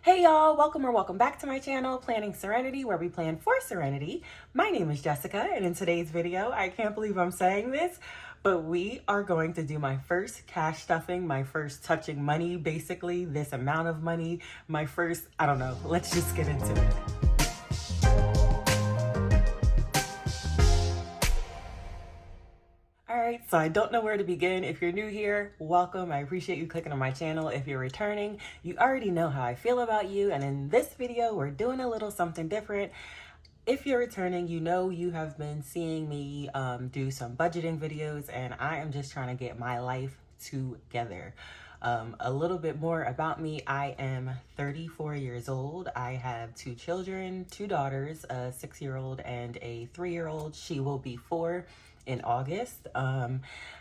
Hey y'all, welcome or welcome back to my channel, Planning Serenity, where we plan for serenity. My name is Jessica, and in today's video, I can't believe I'm saying this, but we are going to do my first cash stuffing, my first touching money, basically this amount of money, my first, I don't know, let's just get into it. Alright, so I don't know where to begin. If you're new here, welcome. I appreciate you clicking on my channel. If you're returning, you already know how I feel about you, and in this video, we're doing a little something different. If you're returning, you know you have been seeing me do some budgeting videos, and I am just trying to get my life together. A little bit more about me. I am 34 years old. I have two children, two daughters, a 6-year-old and a 3-year-old. She will be 4 in August. I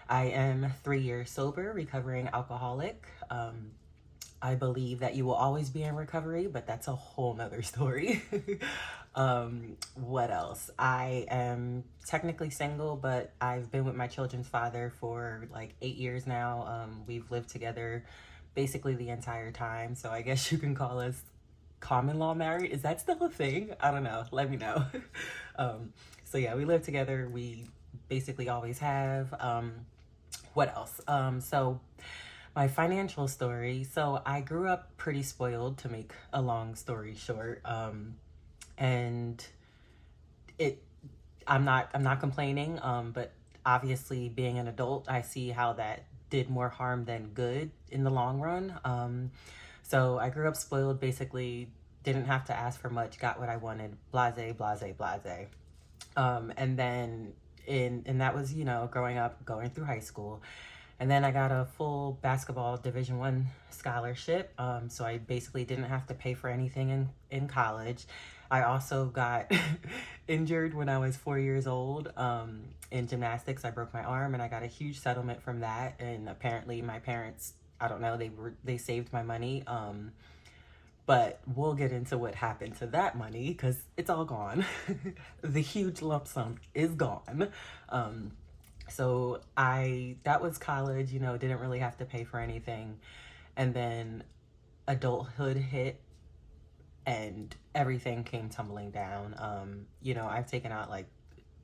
am 3 years sober, recovering alcoholic. I believe that you will always be in recovery, but that's a whole nother story. What else? I am technically single, but I've been with my children's father for like 8 years now. We've lived together basically the entire time, so I guess you can call us common law married. Is that still a thing? I don't know. Let me know. So yeah, we live together. We basically always have. What else? So my financial story. So I grew up pretty spoiled, to make a long story short. And I'm not complaining. But obviously being an adult, I see how that did more harm than good in the long run. So I grew up spoiled, basically didn't have to ask for much, got what I wanted, blase, blase, blase. And then and that was, you know, growing up, going through high school. And then I got a full basketball Division I scholarship. So I basically didn't have to pay for anything in college. I also got injured when I was 4 years old in gymnastics. I broke my arm and I got a huge settlement from that. And apparently my parents, I don't know, they saved my money. But we'll get into what happened to that money because it's all gone. The huge lump sum is gone. So that was college, you know, didn't really have to pay for anything. And then adulthood hit and everything came tumbling down. You know, I've taken out like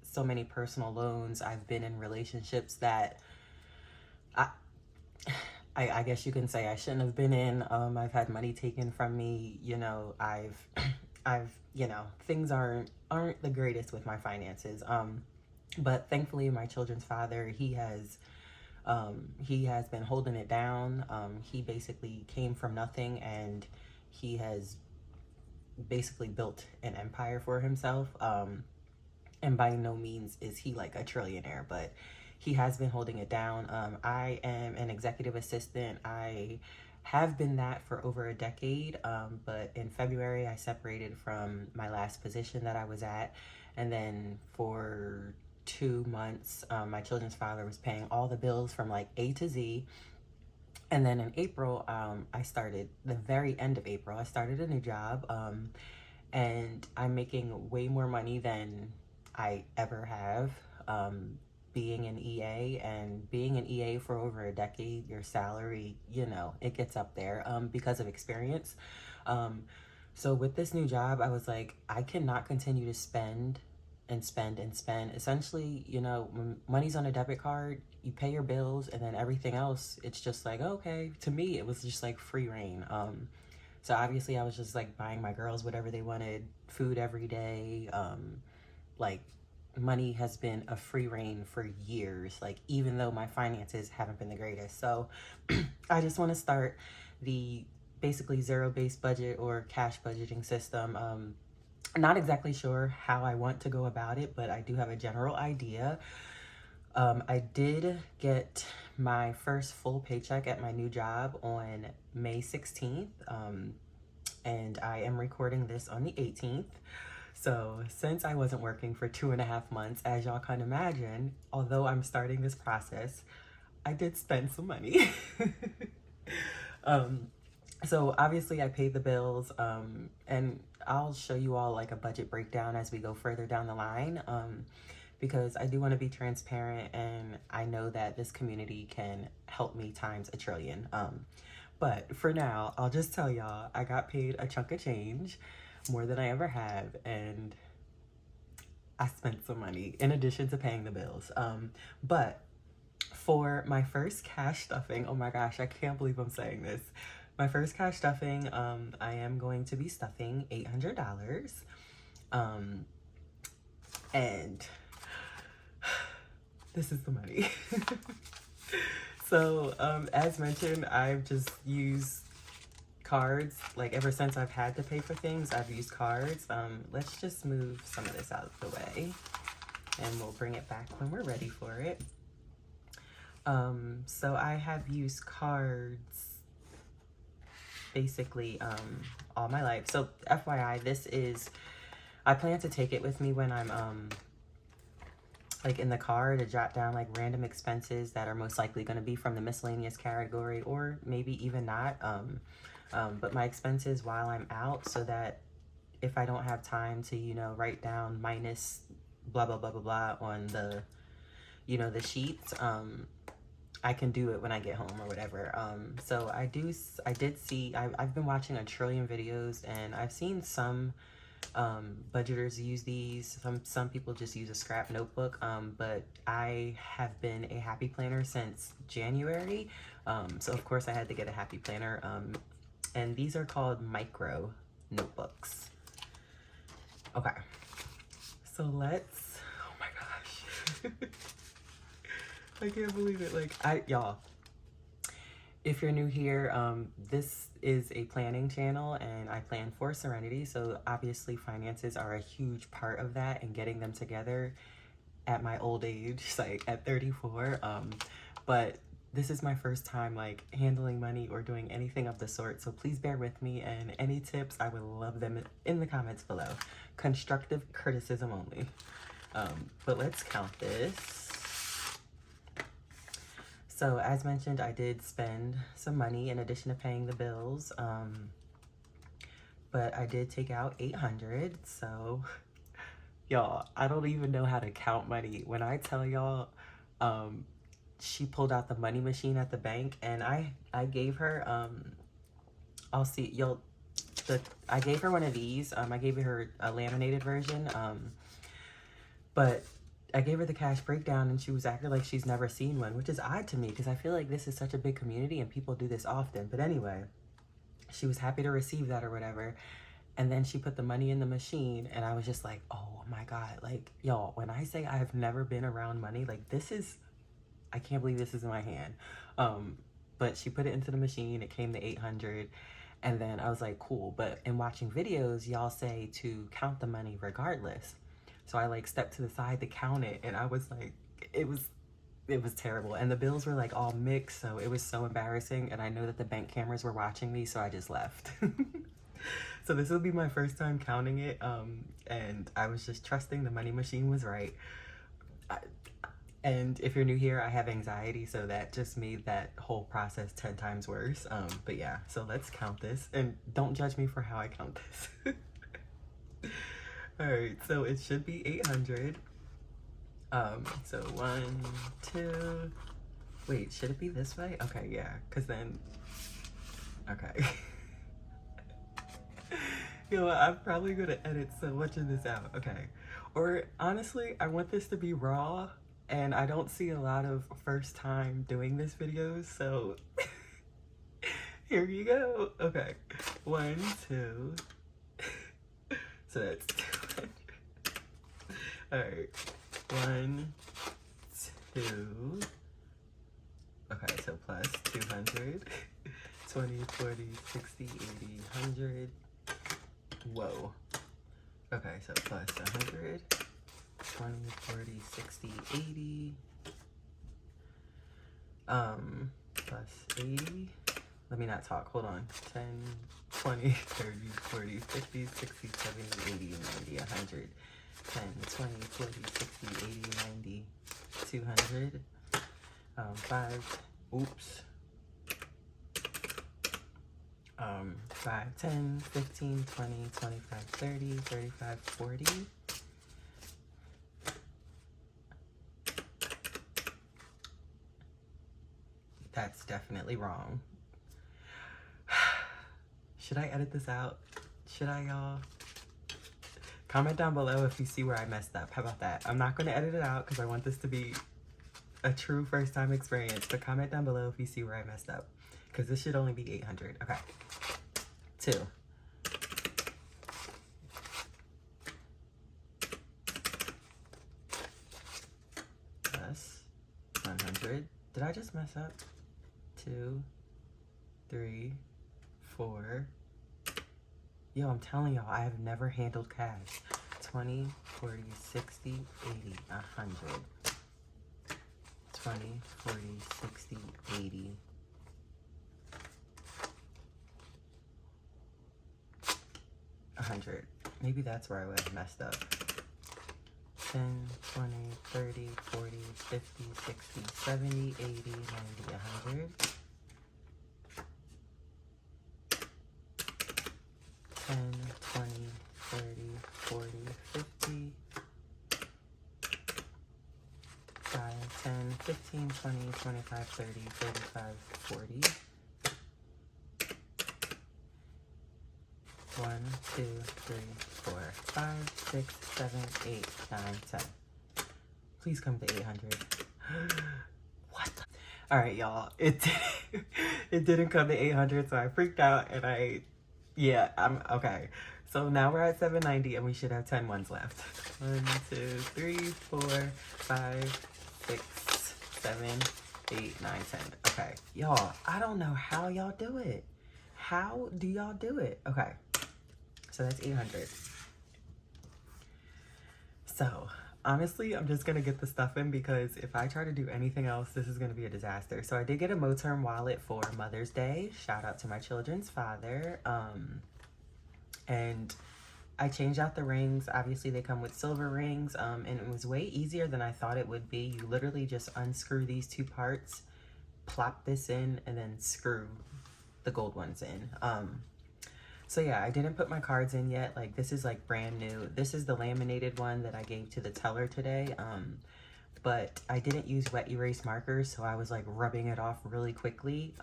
so many personal loans. I've been in relationships that I guess you can say I shouldn't have been in. I've had money taken from me. You know, I've, you know, things aren't the greatest with my finances. But thankfully, my children's father, he has been holding it down. He basically came from nothing, and he has basically built an empire for himself. And by no means is he like a trillionaire, but he has been holding it down. I am an executive assistant. I have been that for over a decade, but in February I separated from my last position that I was at, and then for 2 months my children's father was paying all the bills from like A to Z. And then in April, I started, the very end of April, I started a new job, and I'm making way more money than I ever have. Being an EA, and being an EA for over a decade, your salary, you know, it gets up there because of experience. So with this new job, I was like, I cannot continue to spend and spend and spend. Essentially, you know, when money's on a debit card, you pay your bills, and then everything else, it's just like, okay. To me, it was just like free reign. So obviously I was just like buying my girls whatever they wanted, food every day. Like, money has been a free reign for years, like even though my finances haven't been the greatest. So I just want to start the basically zero-based budget or cash budgeting system. Not exactly sure how I want to go about it, but I do have a general idea. I did get my first full paycheck at my new job on May 16th, and I am recording this on the 18th. So since I wasn't working for 2.5 months, as y'all can imagine, although I'm starting this process, I did spend some money. So obviously I paid the bills, and I'll show you all like a budget breakdown as we go further down the line, because I do want to be transparent, and I know that this community can help me times a trillion. But for now, I'll just tell y'all, I got paid a chunk of change, more than I ever have, and I spent some money in addition to paying the bills. But for my first cash stuffing, oh my gosh, I can't believe I'm saying this. My first cash stuffing, I am going to be stuffing $800. And this is the money. So, as mentioned, I've just used cards. Like, ever since I've had to pay for things, I've used cards. Let's just move some of this out of the way, and we'll bring it back when we're ready for it. So I have used cards basically all my life. So FYI, this is, I plan to take it with me when I'm like in the car, to jot down like random expenses that are most likely going to be from the miscellaneous category, or maybe even not. But my expenses while I'm out, so that if I don't have time to, you know, write down minus blah, blah, blah, blah, blah on the, you know, the sheets, I can do it when I get home or whatever. So I did see, I've been watching a trillion videos, and I've seen some budgeters use these. Some people just use a scrap notebook, but I have been a happy planner since January. So of course I had to get a happy planner. And these are called micro notebooks. Okay, so let's, oh my gosh. I can't believe it. Like, y'all, if you're new here, this is a planning channel, and I plan for serenity. So obviously finances are a huge part of that, and getting them together at my old age, like at 34. But this is my first time like handling money or doing anything of the sort. So please bear with me, and any tips, I would love them in the comments below. Constructive criticism only. But let's count this. So as mentioned, I did spend some money in addition to paying the bills, but I did take out $800. So y'all, I don't even know how to count money. When I tell y'all, she pulled out the money machine at the bank, and I gave her, I'll see, I gave her one of these. I gave her a laminated version, but I gave her the cash breakdown, and she was acting like she's never seen one, which is odd to me because I feel like this is such a big community and people do this often. But anyway, she was happy to receive that or whatever. And then she put the money in the machine, and I was just like, oh my God, like, y'all, when I say I have never been around money, like, this is, I can't believe this is in my hand. But she put it into the machine, it came to 800. And then I was like, cool. But in watching videos, y'all say to count the money regardless. So I like stepped to the side to count it, and I was like, it was terrible. And the bills were like all mixed, so it was so embarrassing. And I know that the bank cameras were watching me, so I just left. So this will be my first time counting it, and I was just trusting the money machine was right. And if you're new here, I have anxiety, so that just made that whole process 10 times worse. But yeah, so let's count this, and don't judge me for how I count this. All right, so it should be 800. So 1, 2, wait, should it be this way? Okay, yeah, because then, okay. You know what, I'm probably gonna edit so much of this out, okay. Or honestly, I want this to be raw, and I don't see a lot of first time doing this videos, so here you go. Okay, 1, 2, so that's 200. All right, 1, 2, okay, so plus 200, 20, 40, 60, 80, 100, whoa. Okay, so plus 100, 20, 40, 60, 80, plus 80, let me not talk, hold on, 10, 20, 30, 40, 50, 60, 70, 80, 90, 100, 10, 20, 40, 60, 80, 90, 200, 5, oops, 5, 10, 15, 20, 25, 30, 35, 40. That's definitely wrong. Should I edit this out? Should I, y'all? Comment down below if you see where I messed up. How about that? I'm not going to edit it out because I want this to be a true first time experience. But comment down below if you see where I messed up. Because this should only be 800. Okay. 2. Plus 100. Did I just mess up? 2, 3, 4. Yo, I'm telling y'all, I have never handled cash. 20, 40, 60, 80, 100. 20, 40, 60, 80. 100. Maybe that's where I would have messed up. 10, 20, 30, 40, 50, 60, 70, 80, 90, 100. 10, 20, 30, 40, 50, 5, 10, 15, 20, 25, 30, 35, 40. 1, 2, 3, 4, 5, 6, 7, 8, 9, 10. Please come to 800. What the? All right, y'all. It didn't come to 800, so I freaked out and yeah, I'm okay. So now we're at 790 and we should have 10 ones left. 1, 2, 3, 4, 5, 6, 7, 8, 9, 10. Okay, y'all, I don't know how y'all do it. How do y'all do it? Okay, so that's 800. So honestly, I'm just gonna get the stuff in because if I try to do anything else, this is gonna be a disaster. So I did get a MOTERM wallet for Mother's Day. Shout out to my children's father. And I changed out the rings. Obviously they come with silver rings, and it was way easier than I thought it would be. You literally just unscrew these 2 parts, plop this in, and then screw the gold ones in. So yeah, I didn't put my cards in yet. Like, this is like brand new. This is the laminated one that I gave to the teller today. But I didn't use wet erase markers, so I was like rubbing it off really quickly.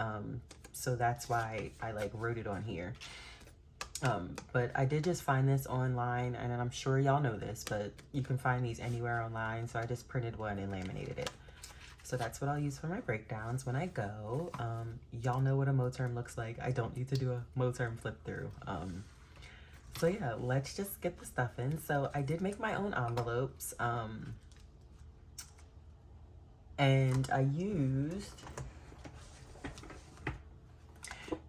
So that's why I like wrote it on here. But I did just find this online, and I'm sure y'all know this, but you can find these anywhere online. So I just printed one and laminated it. So that's what I'll use for my breakdowns when I go. Y'all know what a MOTERM looks like. I don't need to do a MOTERM flip through. So yeah, let's just get the stuff in. So I did make my own envelopes. And I used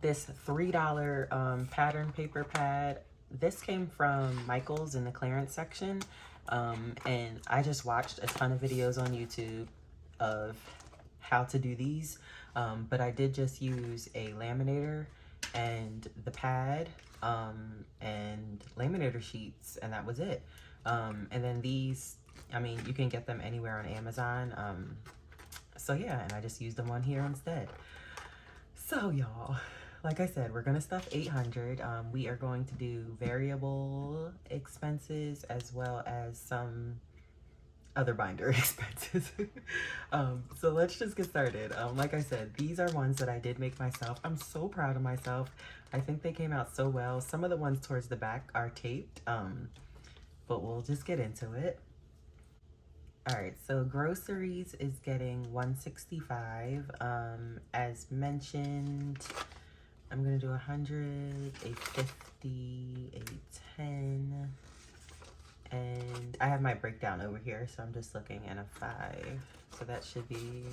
this $3 pattern paper pad. This came from Michael's in the clearance section. And I just watched a ton of videos on YouTube of how to do these. But I did just use a laminator and the pad and laminator sheets, and that was it. And then these, I mean, you can get them anywhere on Amazon. So yeah, and I just used them on here instead. So y'all, like I said, we're gonna stuff 800. We are going to do variable expenses as well as some other binder expenses. So let's just get started. Like I said, these are ones that I did make myself. I'm so proud of myself. I think they came out so well. Some of the ones towards the back are taped, but we'll just get into it. All right, so groceries is getting $165. As mentioned, I'm gonna do 100, a 50, a 10, and I have my breakdown over here, so I'm just looking at a 5. So that should be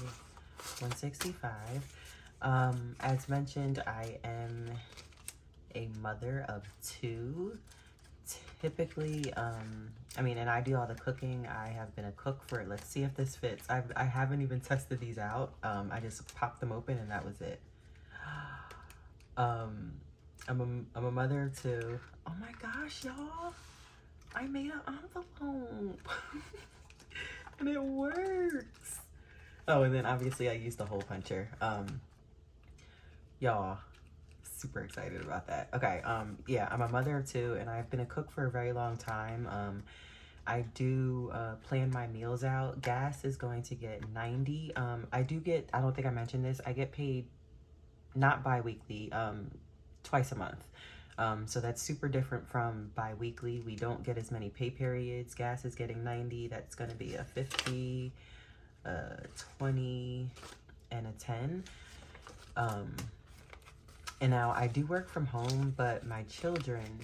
165. As mentioned, I am a mother of 2. Typically, I mean, and I do all the cooking. I have been a cook for, let's see if this fits. I haven't even tested these out. I just popped them open and that was it. I'm a mother of 2. Oh my gosh, y'all. I made an envelope. And it works. Oh, and then obviously I used the hole puncher. Y'all, super excited about that. Okay, yeah, I'm a mother of 2 and I've been a cook for a very long time. I do plan my meals out. Gas is going to get 90. I do get, I don't think I mentioned this, I get paid not bi-weekly. twice a month. So that's super different from bi-weekly. We don't get as many pay periods. Gas is getting 90. That's going to be a 50, 20, and a 10. And now I do work from home, but my children,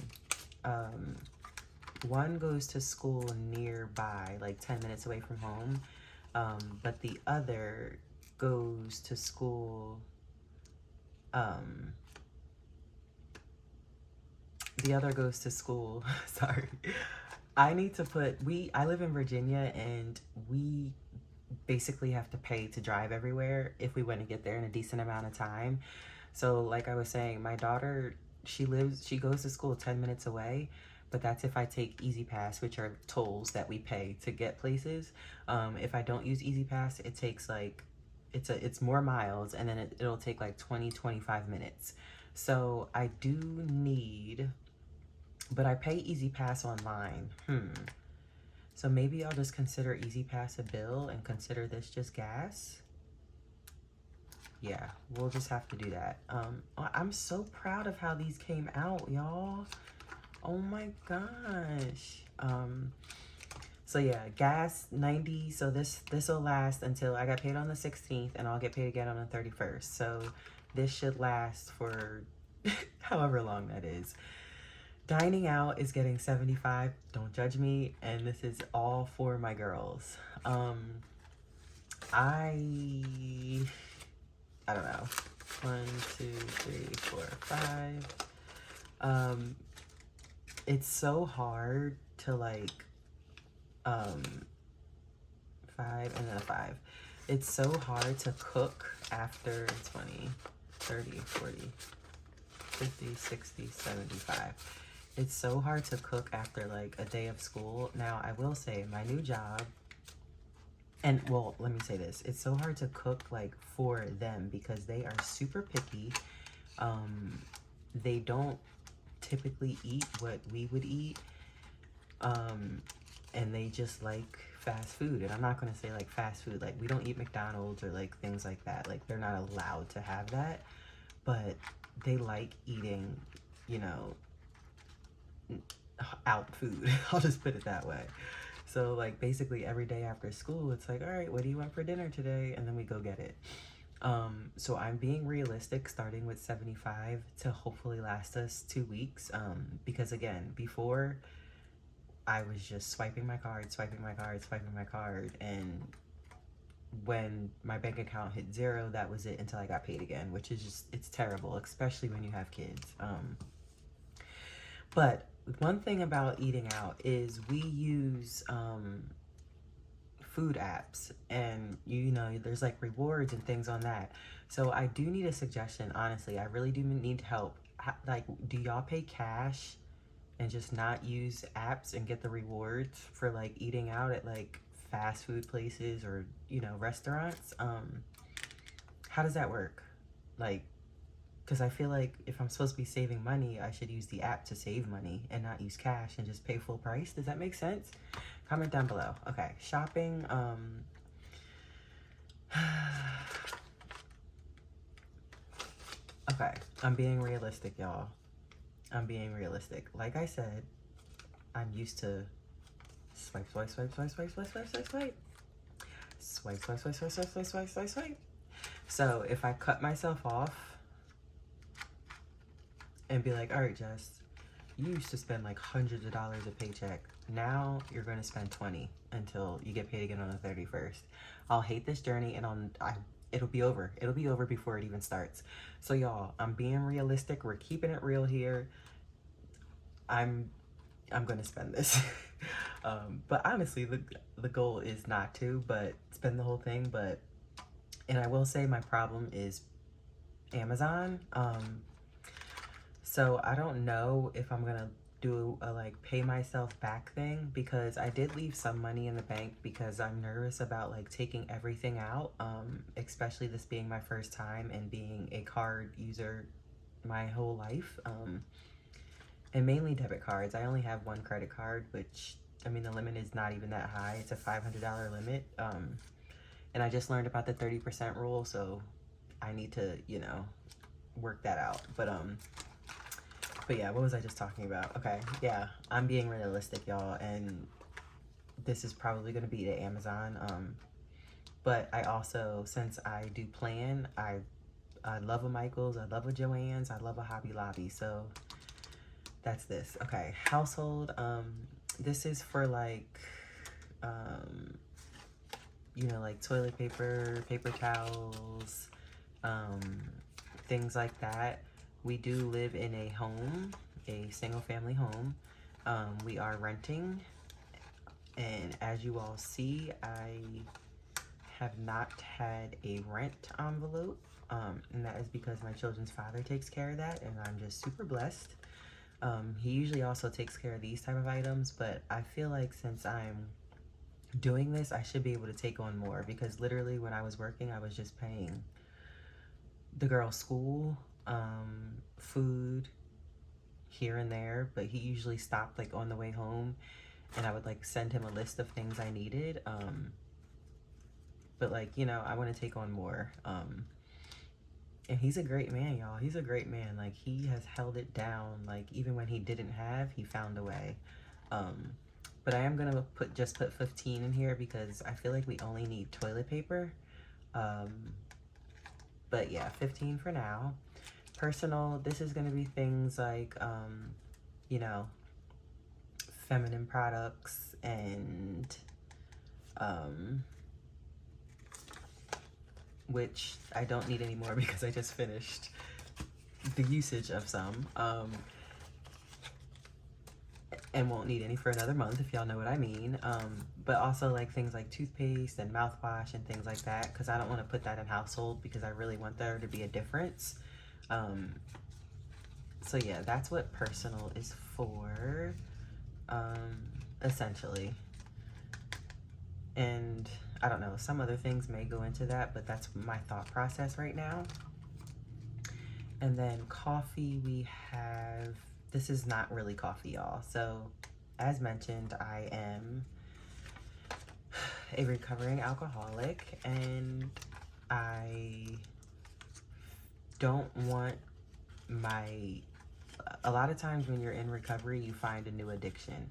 one goes to school nearby, like 10 minutes away from home. But the other goes to school, sorry. I need to put, I live in Virginia, and we basically have to pay to drive everywhere if we want to get there in a decent amount of time. So like I was saying, my daughter, she goes to school 10 minutes away, but that's if I take Easy Pass, which are tolls that we pay to get places. If I don't use Easy Pass, it takes like, it's more miles, and then it'll take like 20-25 minutes. So I do need, but I pay Easy Pass online. So maybe I'll just consider Easy Pass a bill and consider this just gas. Yeah, we'll just have to do that. I'm so proud of how these came out, y'all. Oh my gosh. So yeah, gas 90. So this will last until I got paid on the 16th, and I'll get paid again on the 31st. So this should last for however long that is. Dining out is getting 75. Don't judge me. And this is all for my girls. I don't know. 1, 2, 3, 4, 5. It's so hard to like 5 and then a 5. It's so hard to cook after 20, 30, 40, 50, 60, 75. It's so hard to cook after like a day of school. Now, I will say my new job, and well, let me say this. It's so hard to cook like for them because they are super picky. They don't typically eat what we would eat. And they just like fast food. And I'm not going to say like fast food. Like we don't eat McDonald's or like things like that. Like they're not allowed to have that. But they like eating, you know, out food. I'll just put it that way. So like basically every day after school, it's like, all right, what do you want for dinner today? And then we go get it. So I'm being realistic, starting with 75 to hopefully last us 2 weeks. Because again, before I was just swiping my card, and when my bank account hit 0, that was it until I got paid again, which is just, it's terrible, especially when you have kids. But one thing about eating out is we use food apps, and you know, there's like rewards and things on that. So I do need a suggestion, honestly. I really do need help. Like, do y'all pay cash and just not use apps and get the rewards for like eating out at like fast food places or, you know, restaurants? How does that work? Like, because I feel like if I'm supposed to be saving money, I should use the app to save money and not use cash and just pay full price. Does that make sense? Comment down below. Okay, shopping. Okay, I'm being realistic, y'all. I'm being realistic. Like I said, I'm used to swipe, swipe, swipe, swipe, swipe, swipe, swipe, swipe, swipe. Swipe, swipe, swipe, swipe, swipe, swipe, swipe, swipe, swipe. So if I cut myself off and be like, all right, Jess, you used to spend like hundreds of dollars a paycheck. Now you're going to spend 20 until you get paid again on the 31st. I'll hate this journey, and it'll be over. It'll be over before it even starts. So y'all, I'm being realistic. We're keeping it real here. I'm going to spend this. But honestly, the goal is not to, but spend the whole thing. And I will say my problem is Amazon. So I don't know if I'm gonna do a like pay myself back thing, because I did leave some money in the bank because I'm nervous about like taking everything out, especially this being my first time and being a card user my whole life, and mainly debit cards. I only have one credit card, which, I mean, the limit is not even that high. It's a $500 limit, and I just learned about the 30% rule, so I need to, you know, work that out. But But yeah, what was I just talking about? Okay, yeah, I'm being realistic, y'all, and this is probably going to be to Amazon. But I also, since I do plan, I love a Michael's, I love a Joann's, I love a Hobby Lobby. So that's this. Okay, household. This is for like, you know, like toilet paper, paper towels, things like that. We do live in a home, a single family home. We are renting, and as you all see, I have not had a rent envelope, and that is because my children's father takes care of that, and I'm just super blessed. He usually also takes care of these type of items, but I feel like since I'm doing this, I should be able to take on more, because literally when I was working, I was just paying the girl's school, food here and there, but he usually stopped like on the way home, and I would like send him a list of things I needed. But like, you know, I want to take on more. And he's a great man, y'all. He's a great man. Like, he has held it down. Like, even when he didn't have, he found a way. But I am gonna put 15 in here because I feel like we only need toilet paper. But yeah, 15 for now. Personal, this is gonna be things like, you know, feminine products and, which I don't need anymore because I just finished the usage of some, and won't need any for another month, if y'all know what I mean. But also like things like toothpaste and mouthwash and things like that, because I don't want to put that in household because I really want there to be a difference. So yeah, that's what personal is for, essentially. And I don't know, some other things may go into that, but that's my thought process right now. And then coffee, we have, this is not really coffee, y'all. So as mentioned, I am a recovering alcoholic, and I don't want a lot of times when you're in recovery, you find a new addiction.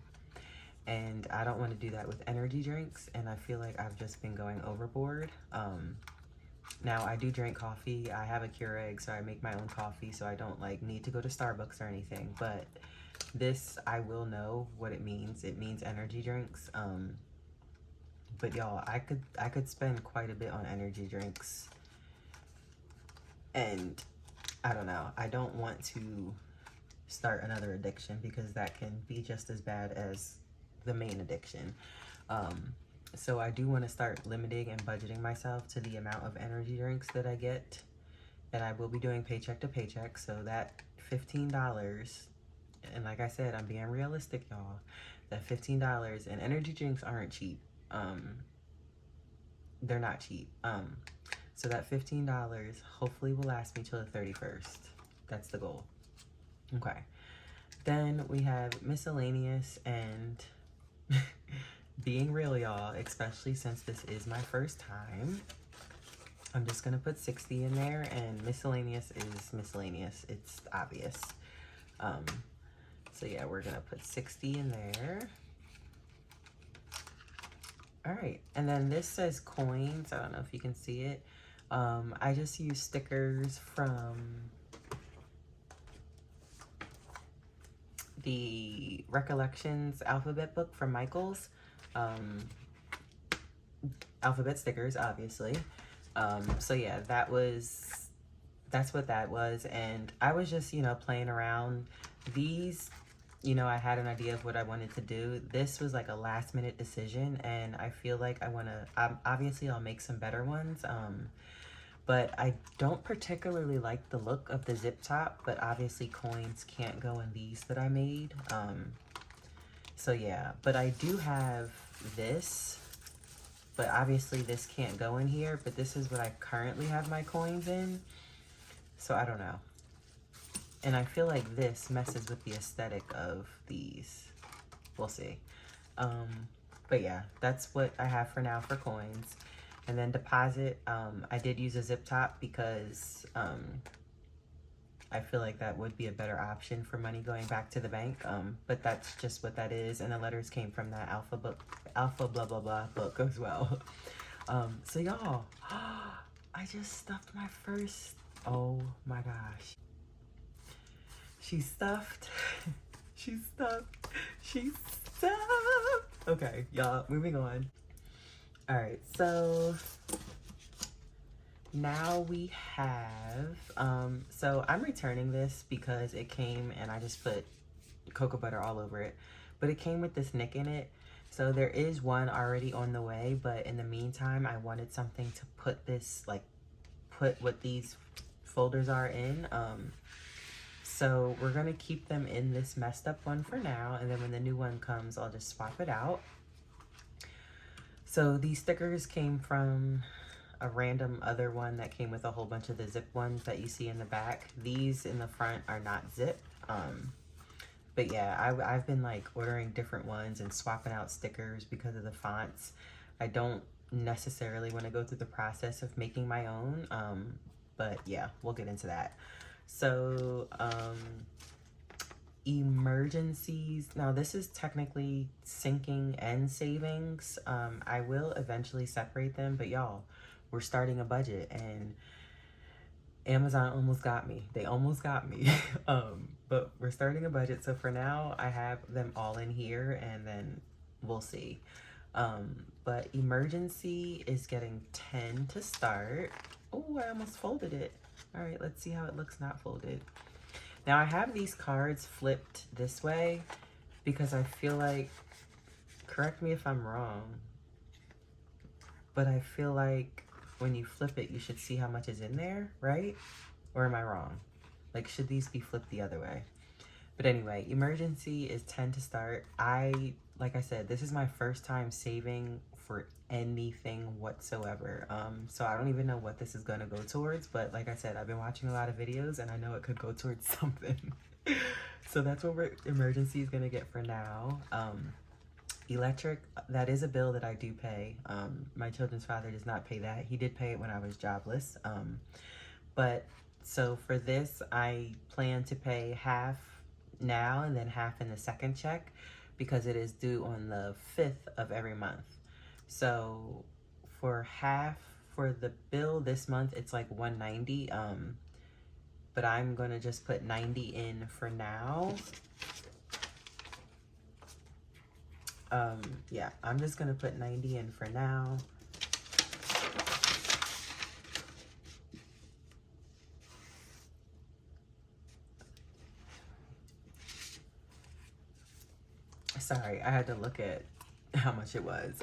And I don't want to do that with energy drinks, and I feel like I've just been going overboard. Now I do drink coffee. I have a Keurig, so I make my own coffee, so I don't like need to go to Starbucks or anything. But this, I will know what it means. It means energy drinks. But y'all, I could spend quite a bit on energy drinks, and I don't know. I don't want to start another addiction because that can be just as bad as the main addiction. So I do want to start limiting and budgeting myself to the amount of energy drinks that I get, and I will be doing paycheck to paycheck. So that $15, and like I said, I'm being realistic, y'all, that $15, and energy drinks aren't cheap. They're not cheap. So that $15 hopefully will last me till the 31st. That's the goal. Okay. Then we have miscellaneous, and being real, y'all, especially since this is my first time, I'm just gonna put 60 in there, and miscellaneous is miscellaneous. It's obvious. So yeah, we're gonna put 60 in there. All right, and then this says coins. I don't know if you can see it. I just use stickers from the Recollections alphabet book from Michael's. Alphabet stickers, obviously. So yeah, that's what that was. And I was just, you know, playing around. These, you know, I had an idea of what I wanted to do. This was like a last minute decision, and I feel like I want to, obviously I'll make some better ones. But I don't particularly like the look of the zip top, but obviously coins can't go in these that I made. So yeah, but I do have this, but obviously this can't go in here, but this is what I currently have my coins in. So I don't know. And I feel like this messes with the aesthetic of these. We'll see. But yeah, that's what I have for now for coins. And then deposit, I did use a zip top because I feel like that would be a better option for money going back to the bank. But that's just what that is. And the letters came from that alpha blah blah blah book as well. So y'all, I just stuffed my first, oh my gosh. She's stuffed. She's stuffed. She's stuffed. Okay, y'all, moving on. All right, so now we have, so I'm returning this because it came and I just put cocoa butter all over it, but it came with this nick in it. So there is one already on the way, but in the meantime, I wanted something to put this, like, put what these folders are in. So we're gonna keep them in this messed up one for now, and then when the new one comes, I'll just swap it out. So these stickers came from a random other one that came with a whole bunch of the zip ones that you see in the back. These in the front are not zip. But yeah, I've been like ordering different ones and swapping out stickers because of the fonts. I don't necessarily want to go through the process of making my own, but yeah, we'll get into that. So emergencies, now this is technically sinking and savings. I will eventually separate them, but y'all, we're starting a budget and Amazon almost got me. They almost got me. But we're starting a budget, so for now I have them all in here and then we'll see. But emergency is getting 10 to start. Oh, I almost folded it. All right, let's see how it looks not folded. Now I have these cards flipped this way because I feel like, correct me if I'm wrong, but I feel like when you flip it, you should see how much is in there, right? Or am I wrong? Like, should these be flipped the other way? But anyway, emergency is 10 to start. Like I said, this is my first time saving for anything whatsoever. So I don't even know what this is gonna go towards, but like I said, I've been watching a lot of videos and I know it could go towards something. So that's what emergency is gonna get for now. Electric, that is a bill that I do pay. My children's father does not pay that. He did pay it when I was jobless. But so for this, I plan to pay half now and then half in the second check because it is due on the 5th of every month. So for half for the bill this month, it's like $190. But I'm gonna just put 90 in for now. Yeah, I'm just gonna put 90 in for now. Sorry, I had to look at how much it was.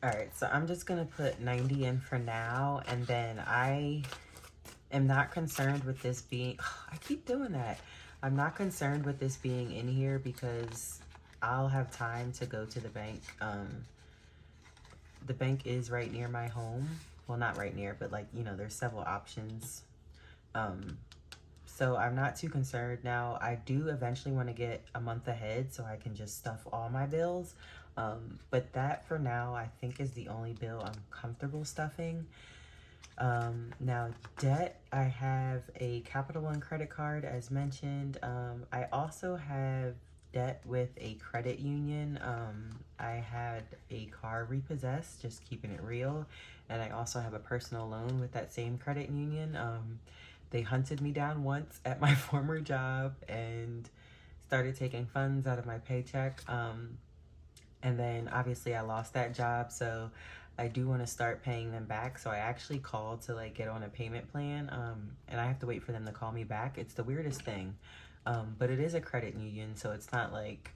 All right, so I'm just gonna put 90 in for now, and then I am not concerned with this being, I keep doing that. I'm not concerned with this being in here because I'll have time to go to the bank. The bank is right near my home. Well, not right near, but like, you know, there's several options. So I'm not too concerned now. I do eventually want to get a month ahead so I can just stuff all my bills. But that for now, I think is the only bill I'm comfortable stuffing. Now debt, I have a Capital One credit card as mentioned. I also have debt with a credit union. I had a car repossessed, just keeping it real. And I also have a personal loan with that same credit union. They hunted me down once at my former job and started taking funds out of my paycheck. And then obviously I lost that job, so I do want to start paying them back. So I actually called to like get on a payment plan, and I have to wait for them to call me back. It's the weirdest thing, but it is a credit union, so it's not like,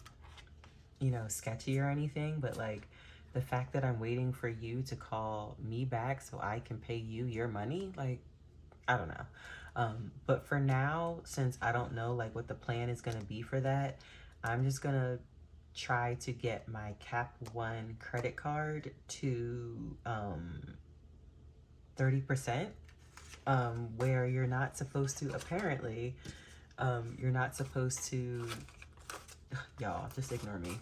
you know, sketchy or anything, but like the fact that I'm waiting for you to call me back so I can pay you your money, like, I don't know. But for now, since I don't know like what the plan is going to be for that, I'm just going to try to get my Cap One credit card to 30%, where you're not supposed to, apparently, you're not supposed to, y'all, just ignore me.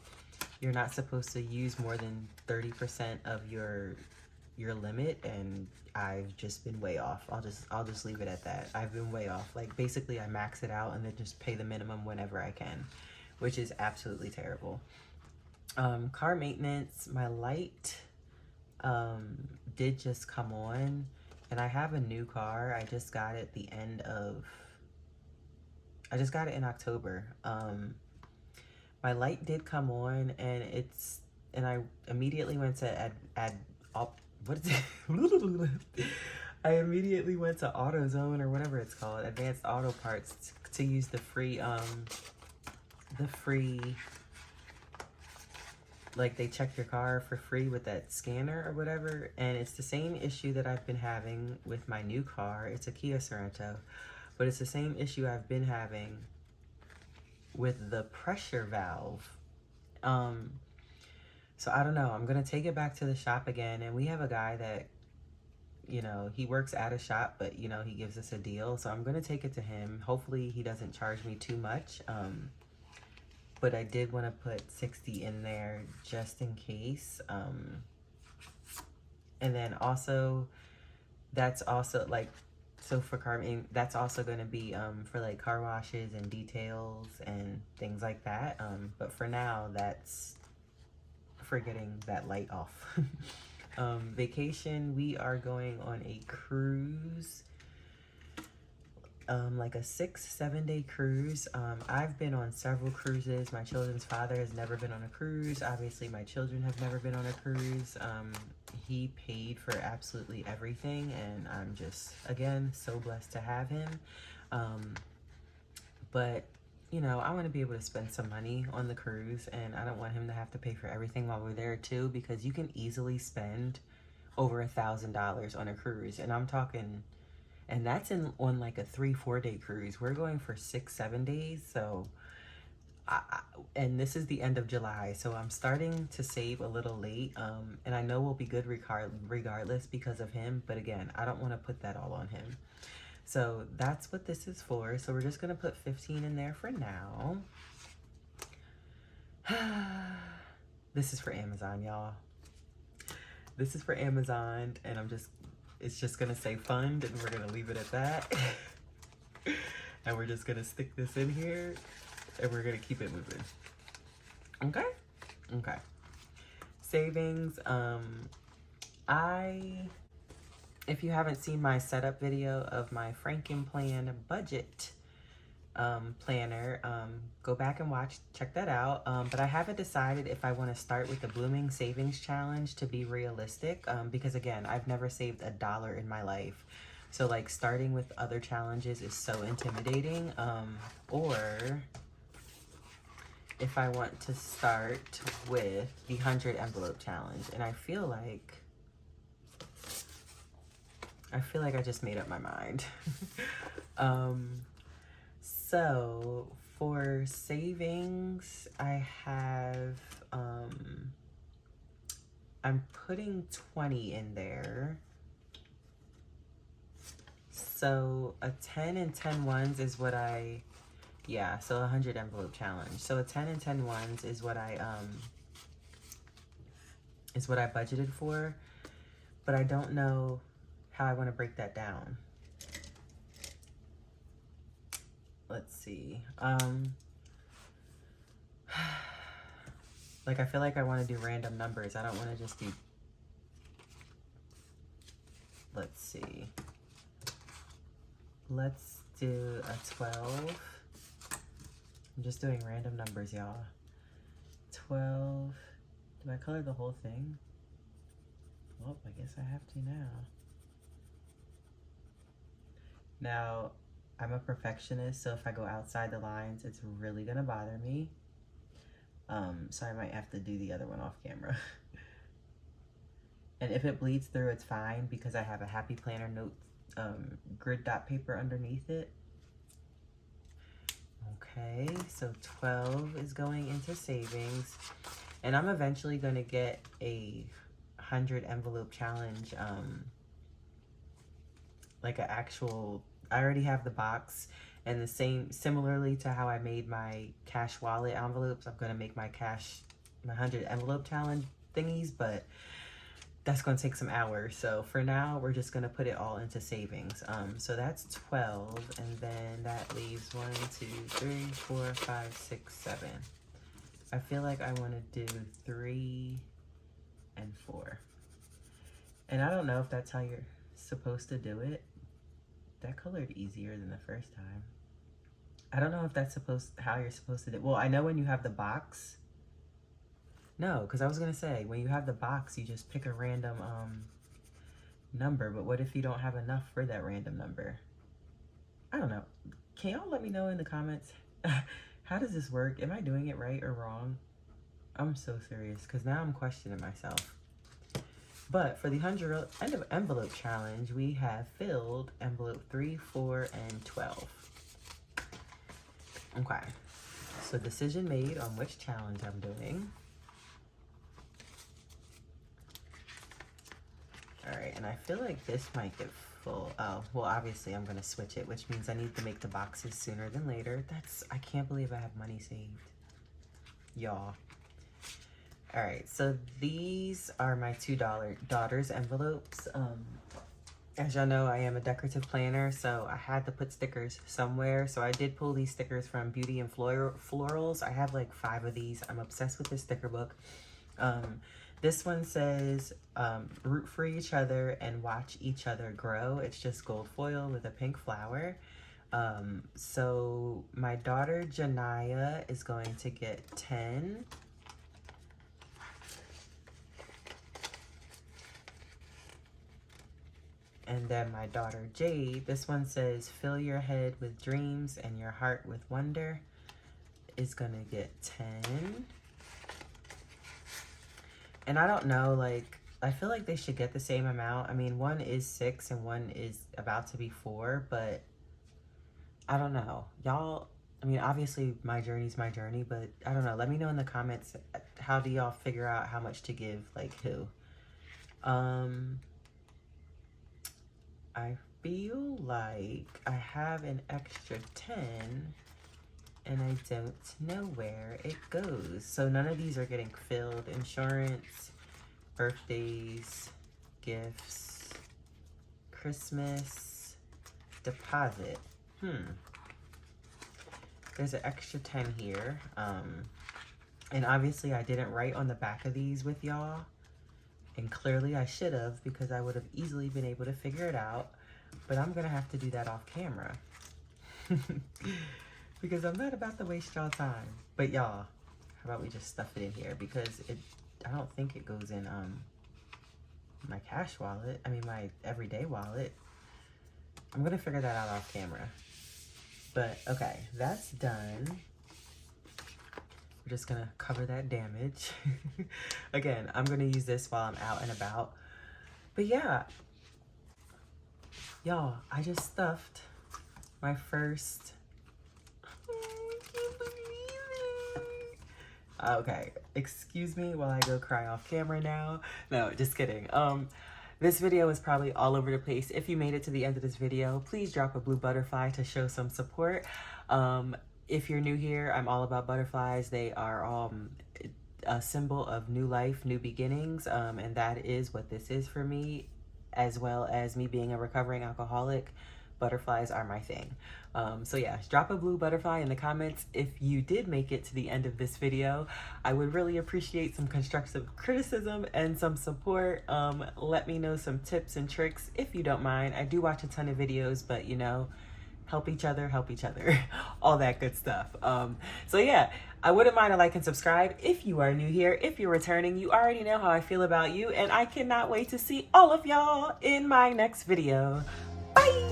You're not supposed to use more than 30% of your limit, and I've just been way off. I'll just leave it at that. I've been way off. Like, basically I max it out and then just pay the minimum whenever I can, which is absolutely terrible. Car maintenance, my light did just come on, and I have a new car. I just got it I just got it in October. My light did come on, and I immediately went to I immediately went to AutoZone, or whatever it's called, Advanced Auto Parts, to use the free, like, they check your car for free with that scanner or whatever. And it's the same issue that I've been having with my new car. It's a Kia Sorento, but it's the same issue I've been having with the pressure valve. So I don't know. I'm going to take it back to the shop again. And we have a guy that, you know, he works at a shop, but, you know, he gives us a deal. So I'm going to take it to him. Hopefully he doesn't charge me too much. But I did want to put 60 in there just in case. And then also, that's also like, so for car, that's also going to be for like car washes and details and things like that. But for now, that's for getting that light off. Vacation, we are going on a cruise. Like a 6-7 day cruise. I've been on several cruises. My children's father has never been on a cruise. Obviously, my children have never been on a cruise. He paid for absolutely everything, and I'm just, again, so blessed to have him. But, you know, I want to be able to spend some money on the cruise, and I don't want him to have to pay for everything while we're there too, because you can easily spend over $1,000 on a cruise, and I'm talking. And that's on like a 3-4 day cruise. We're going for 6-7 days. So, and this is the end of July. So I'm starting to save a little late. And I know we'll be good regardless because of him. But again, I don't want to put that all on him. So that's what this is for. So we're just going to put 15 in there for now. This is for Amazon, y'all. This is for Amazon. And it's just gonna say fund, and we're gonna leave it at that. And we're just gonna stick this in here, and we're gonna keep it moving. Okay? Okay. Savings, if you haven't seen my setup video of my Frankenplan budget planner, go back and check that out. But I haven't decided if I want to start with the Blooming Savings Challenge to be realistic, because again, I've never saved $1 in my life. So like starting with other challenges is so intimidating. Or if I want to start with the 100 envelope challenge, and I feel like I just made up my mind. So for savings, I have, I'm putting 20 in there. So a 10 and 10 ones is what so 100 envelope challenge. So a 10 and 10 ones is what I budgeted for, but I don't know how I want to break that down. Let's see. Like, I feel like I want to do random numbers. I don't want to just do, let's see. Let's do a 12. I'm just doing random numbers, y'all. 12. Do I color the whole thing? Well, I guess I have to now. Now, I'm a perfectionist, so if I go outside the lines, it's really gonna bother me. So I might have to do the other one off camera. And if it bleeds through, it's fine, because I have a Happy Planner note grid dot paper underneath it. Okay, so 12 is going into savings. And I'm eventually gonna get a 100 envelope challenge like an actual, I already have the box, and the same, similarly to how I made my cash wallet envelopes, I'm gonna make my 100 envelope challenge thingies, but that's gonna take some hours. So for now, we're just gonna put it all into savings. So that's 12, and then that leaves 1, 2, 3, 4, 5, 6, 7. I feel like I wanna do 3 and 4. And I don't know if that's how you're supposed to do it. That colored easier than the first time. I don't know if that's how you're supposed to do it. Well, I know when you have the box. No, because I was gonna say, when you have the box, you just pick a random number, but what if you don't have enough for that random number? I don't know. Can y'all let me know in the comments? How does this work? Am I doing it right or wrong? I'm so serious, because now I'm questioning myself. But for the 100 end of envelope challenge, we have filled envelope 3, 4, and 12. Okay, so decision made on which challenge I'm doing. All right, and I feel like this might get full. Oh, well, obviously I'm gonna switch it, which means I need to make the boxes sooner than later. I can't believe I have money saved, y'all. All right, so these are my $2 daughter's envelopes. As y'all know, I am a decorative planner, so I had to put stickers somewhere. So I did pull these stickers from Beauty and Florals. I have like 5 of these. I'm obsessed with this sticker book. This one says, root for each other and watch each other grow. It's just gold foil with a pink flower. So my daughter Janaya is going to get 10. And then my daughter Jade, this one says, fill your head with dreams and your heart with wonder, is gonna get 10. And I don't know, like, I feel like they should get the same amount. I mean, one is 6 and one is about to be 4, but I don't know. Y'all, I mean, obviously my journey's my journey, but I don't know. Let me know in the comments, how do y'all figure out how much to give, like, who? I feel like I have an extra 10 and I don't know where it goes. So none of these are getting filled. Insurance, birthdays, gifts, Christmas, deposit. There's an extra 10 here. And obviously I didn't write on the back of these with y'all. And clearly I should have, because I would have easily been able to figure it out. But I'm going to have to do that off camera. Because I'm not about to waste y'all time. But y'all, how about we just stuff it in here? Because I don't think it goes in my cash wallet. I mean, my everyday wallet. I'm going to figure that out off camera. But, okay, that's done. We're just gonna cover that damage. Again, I'm gonna use this while I'm out and about. But yeah, y'all, I just stuffed my first. I can't believe it. Okay, excuse me while I go cry off camera now. No, just kidding. This video is probably all over the place. If you made it to the end of this video, please drop a blue butterfly to show some support. If you're new here, I'm all about butterflies. They are a symbol of new life, new beginnings, and that is what this is for me, as well as me being a recovering alcoholic. Butterflies are my thing. So yeah, drop a blue butterfly in the comments if you did make it to the end of this video. I would really appreciate some constructive criticism and some support. Let me know some tips and tricks if you don't mind. I do watch a ton of videos, but you know, help each other, all that good stuff. So yeah, I wouldn't mind a like and subscribe if you are new here. If you're returning, you already know how I feel about you, and I cannot wait to see all of y'all in my next video. Bye!